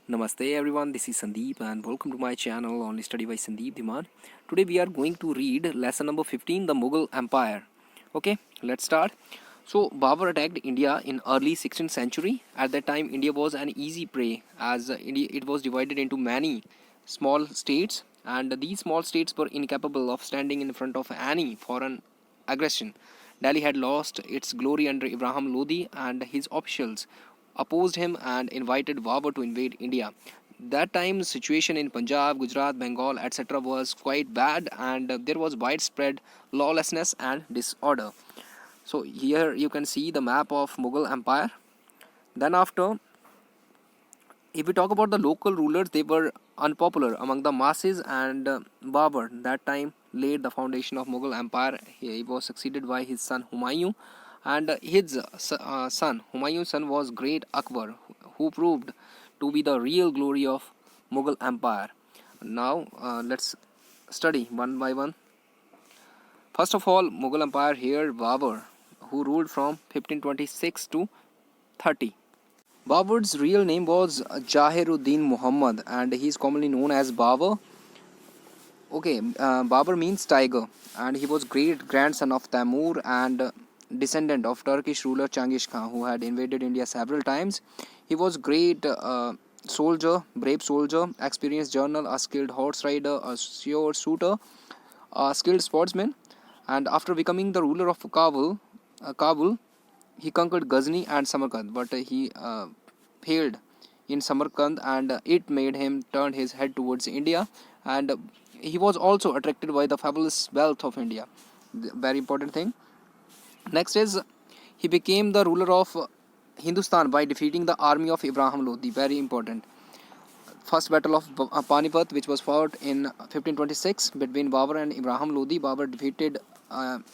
Namaste everyone, this is Sandeep and welcome to my channel on Study by Sandeep Dhiman. Today we are going to read lesson number 15, the Mughal Empire. Okay, let's start. So Babur attacked India in early 16th century. At that time India was an easy prey as it was divided into many small states, and these small states were incapable of standing in front of any foreign aggression. Delhi had lost its glory under Ibrahim Lodi, and his officials opposed him and invited Babur to invade India. That time situation in Punjab, Gujarat, Bengal, etc. was quite bad, and there was widespread lawlessness and disorder. So here you can see the map of Mughal Empire. Then after, if we talk about the local rulers, they were unpopular among the masses, and Babur that time laid the foundation of Mughal Empire. He was succeeded by his son Humayun, and his son Humayun's son was great Akbar, who proved to be the real glory of Mughal Empire. Now let's study one by one. First of all, Mughal Empire, here Babur, who ruled from 1526 to 30. Babur's real name was Jahiruddin Muhammad, and he is commonly known as Babur. Okay, Babur means tiger, and he was great grandson of Tamur and descendant of Turkish ruler Genghis Khan, who had invaded India several times. He was great soldier, brave soldier, experienced general, a skilled horse rider, a sure shooter, a skilled sportsman. And after becoming the ruler of Kabul, he conquered Ghazni and Samarkand, but he failed in Samarkand, and it made him turn his head towards India. And he was also attracted by the fabulous wealth of India. Very important thing. Next is, he became the ruler of Hindustan by defeating the army of Ibrahim Lodi. Very important. First battle of Panipat, which was fought in 1526 between Babur and Ibrahim Lodi. Babur defeated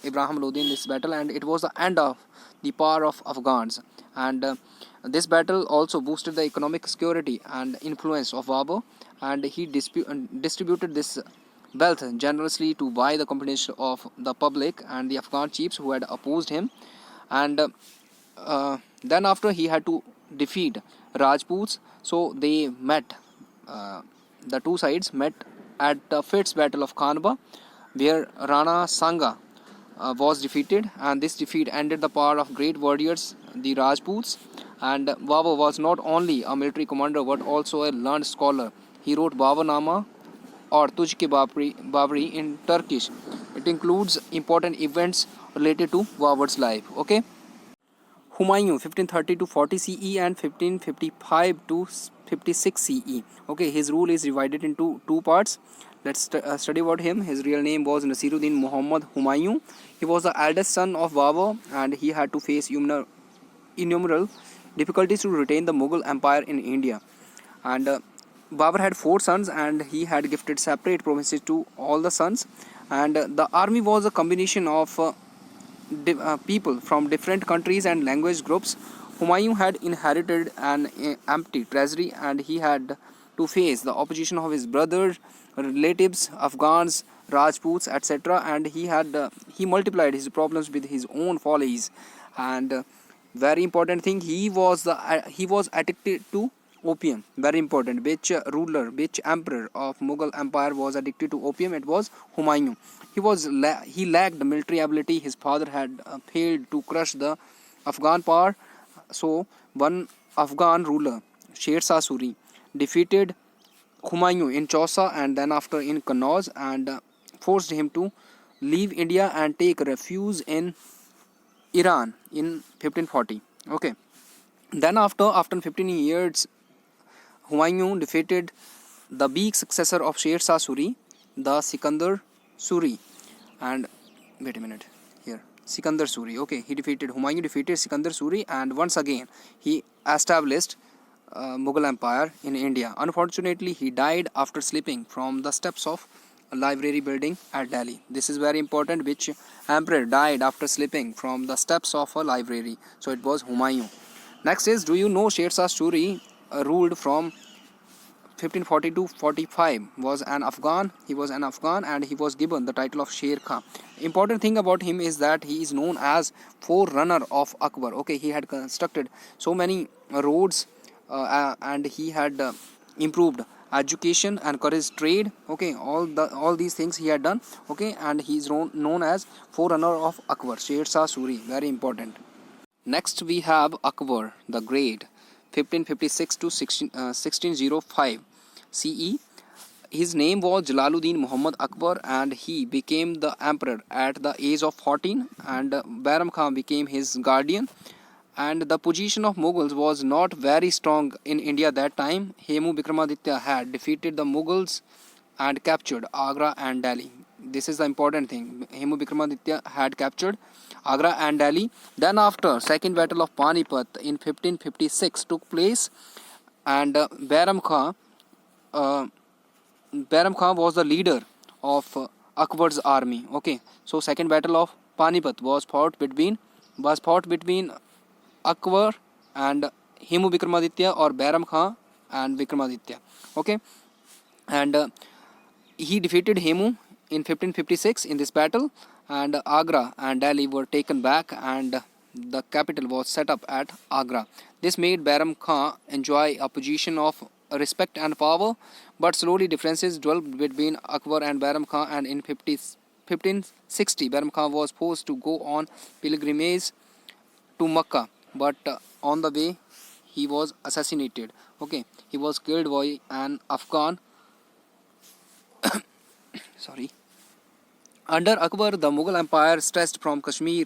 Ibrahim Lodi in this battle, and it was the end of the power of Afghans. And this battle also boosted the economic security and influence of Babur, and he distributed this wealth generously to buy the confidence of the public and the Afghan chiefs who had opposed him. And then after, he had to defeat Rajputs, so they met. The two sides met at the Fitz Battle of Khanba, where Rana Sanga was defeated, and this defeat ended the power of great warriors, the Rajputs. And Babur was not only a military commander but also a learned scholar. He wrote Baburnama or Tujki Babri in Turkish. It includes important events related to Babur's life. Okay. Humayun 1530 to 40 CE and 1555 to 56 CE. Okay, his rule is divided into two parts. Let's study about him. His real name was Nasiruddin Muhammad Humayun. He was the eldest son of Babur, and he had to face innumerable difficulties to retain the Mughal Empire in India. And Babur had 4 sons, and he had gifted separate provinces to all the sons. And the army was a combination of people from different countries and language groups. Humayun had inherited an empty treasury, and he had to face the opposition of his brothers, relatives, Afghans, Rajputs, etc. And he multiplied his problems with his own follies. And very important thing, he was addicted to opium. Very important. Which emperor of Mughal Empire was addicted to opium? It was Humayun. He lacked military ability. His father had failed to crush the Afghan power. So one Afghan ruler, Sher Shah Suri, defeated Humayun in Chausa and then after in Kannauj, and forced him to leave India and take refuge in Iran in 1540. Okay. Then after 15 years, Humayun defeated the big successor of Sher Shah Suri, the Sikandar Suri. And wait a minute here. Sikandar Suri. Okay, Humayun defeated Sikandar Suri, and once again he established Mughal Empire in India. Unfortunately, he died after slipping from the steps of a library building at Delhi. This is very important. Which emperor died after slipping from the steps of a library? So it was Humayun. Next is, do you know Sher Shah Suri ruled from 1540 to 45, was an Afghan. He was an Afghan, and he was given the title of Sher Khan. Important thing about him is that he is known as forerunner of Akbar. Okay, he had constructed so many roads, and he had improved education, encouraged trade. Okay, all these things he had done. Okay, and he is known as forerunner of Akbar, Sher Shah Suri. Very important. Next we have Akbar the Great, 1556 to 1605 CE. His name was Jalaluddin Muhammad Akbar, and he became the emperor at the age of 14, and Bairam Khan became his guardian. And the position of Mughals was not very strong in India that time. Hemu Vikramaditya had defeated the Mughals and captured Agra and Delhi. This is the important thing. Hemu Vikramaditya had captured Agra and Delhi. Then after second battle of Panipat in 1556 took place, and Bairam Khan was the leader of Akbar's army. Okay, so second battle of Panipat was fought between Akbar and Hemu Vikramaditya, or Bairam Khan and Vikramaditya. Okay, and he defeated Hemu in 1556 in this battle, and Agra and Delhi were taken back, and the capital was set up at Agra. This made Bairam Khan enjoy a position of respect and power, but slowly differences developed between Akbar and Bairam Khan, and in 1560 Bairam Khan was forced to go on pilgrimage to Makkah, but on the way he was assassinated. Okay, he was killed by an Afghan. Sorry. Under Akbar, the Mughal Empire stretched from Kashmir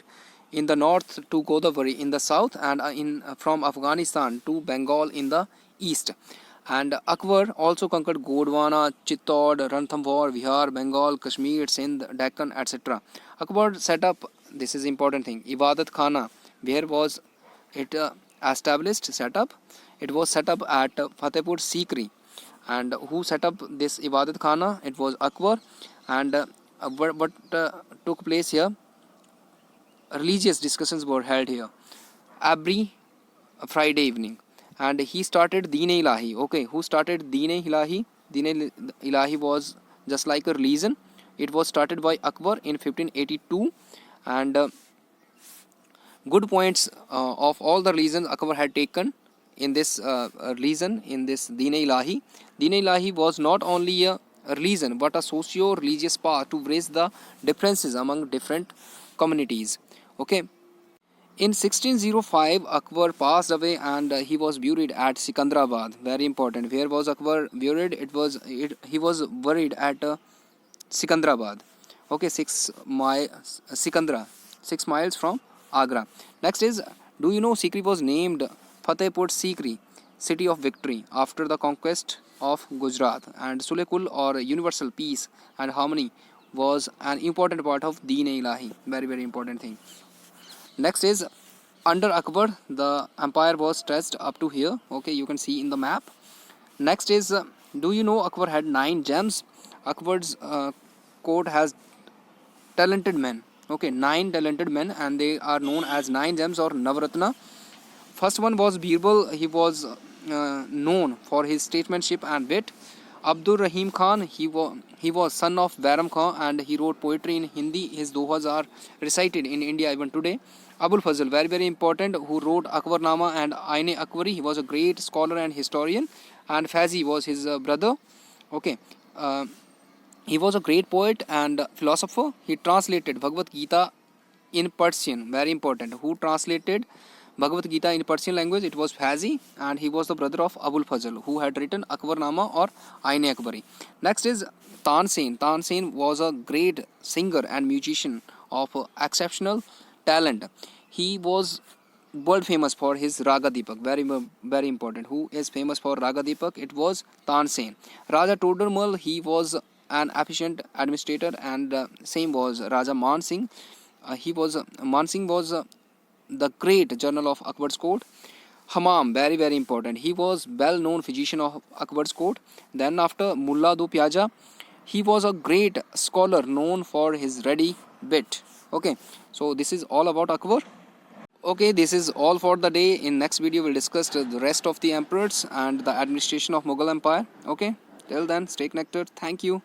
in the north to Godavari in the south, and from Afghanistan to Bengal in the east. And Akbar also conquered Gondwana, Chittor, Ranthambore, Bihar, Bengal, Kashmir, Sindh, Deccan, etc. Akbar set up, this is important thing, Ibadat Khana. Where was it set up? It was set up at Fatehpur Sikri. And who set up this Ibadat Khana? It was Akbar. And what took place here? Religious discussions were held here every Friday evening. And he started Deen-e Ilahi. Okay, who started Deen-e Ilahi? Deen-e Ilahi was just like a religion. It was started by Akbar in 1582, and good points of all the religions Akbar had taken in this religion, in this Deen-e Ilahi. Deen-e Ilahi was not only a religion but a socio-religious path to bridge the differences among different communities. Okay. In 1605, Akbar passed away, and he was buried at Sikandrabad. Very important. Where was Akbar buried? He was buried at Sikandrabad. Okay, 6 miles from Agra. Next is, do you know Sikri was named Fatehpur Sikri, city of victory, after the conquest of Gujarat, and Sulekul, or universal peace and harmony, was an important part of Deen-e Ilahi. Very, very important thing. Next is, under Akbar, the empire was stretched up to here. Okay, you can see in the map. Next is, do you know Akbar had 9 gems? Akbar's court has talented men. Okay, 9 talented men, and they are known as 9 gems or Navratna. First one was Birbal. He was known for his statesmanship and wit. Abdur Rahim Khan, he was son of Bairam Khan, and he wrote poetry in Hindi. His dohas are recited in India even today. Abul Fazl, very, very important, who wrote Akbarnama and Aine Akbari. He was a great scholar and historian, and Fazi was his brother. Okay, he was a great poet and philosopher. He translated Bhagavad Gita in Persian. Very important. Who translated Bhagavad Gita in Persian language? It was Fazi, and he was the brother of Abul Fazl, who had written Akbarnama or Aine Akbari. Next is Tansen. Tansen was a great singer and musician of exceptional talent. He was world famous for his Raga Deepak. Very, very important. Who is famous for Raga Deepak? It was Tansen. Raja Todarmal, he was an efficient administrator, and same was Raja Man Singh. Man Singh was the great general of Akbar's court. Hammam, very, very important. He was well-known physician of Akbar's court. Then after Mullah Do Piaja, he was a great scholar known for his ready wit. Okay, so this is all about Akbar. Okay, this is all for the day. In next video, we'll discuss the rest of the emperors and the administration of Mughal Empire. Okay, till then, stay connected. Thank you.